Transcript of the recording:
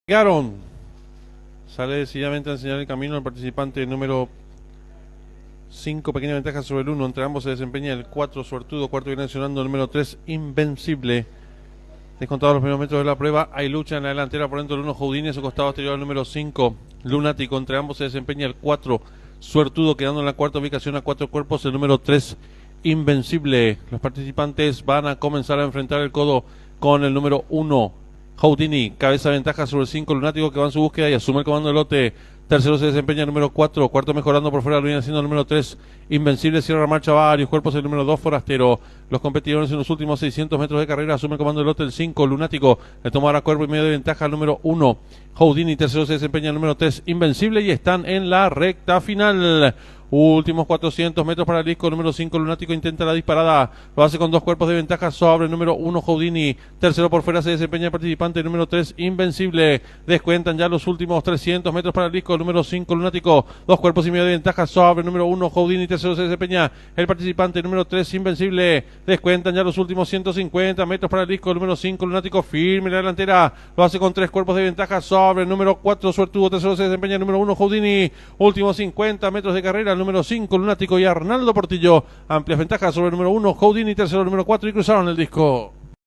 Llegaron. Sale decididamente a enseñar el camino el participante número 5, pequeña ventaja sobre el 1. Entre ambos se desempeña el 4, Suertudo. Cuarto viene accionando el número 3, Invencible. Descontados los primeros metros de la prueba, hay lucha en la delantera por dentro del 1, Houdini, a su costado exterior el número 5, Lunático. Entre ambos se desempeña el 4, Suertudo, quedando en la cuarta ubicación a 4 cuerpos el número 3, Invencible. Los participantes van a comenzar a enfrentar el codo con el número 1, Houdini. Cabeza ventaja sobre el 5, Lunático, que va en su búsqueda y asume el comando del lote. Tercero se desempeña el número 4, cuarto mejorando por fuera, lo viene haciendo el número 3, Invencible, cierra la marcha varios cuerpos el número 2, Forastero. Los competidores en los últimos 600 metros de carrera asume el comando del lote el 5, Lunático, le toma ahora cuerpo y medio de ventaja al número 1, Houdini. Tercero se desempeña el número 3, Invencible, y están en la recta final. Últimos 400 metros para el disco, número 5, Lunático, intenta la disparada, lo hace con 2 cuerpos de ventaja sobre el número 1, Houdini. Tercero por fuera se desempeña el participante número 3, Invencible. Descuentan ya los últimos 300 metros para el disco, número 5, Lunático, 2 cuerpos y medio de ventaja sobre el número 1, Houdini. Tercero se desempeña el participante número 3, Invencible. Descuentan ya los últimos 150 metros para el disco, número 5, Lunático, firme en la delantera, lo hace con 3 cuerpos de ventaja sobre el número 4, Suertudo. Tercero se desempeña el número 1, Houdini. Últimos 50 metros de carrera, número 5, Lunático, y Arnaldo Portillo. Amplias ventajas sobre el número 1, Houdini. Tercero, número 4, y cruzaron el disco.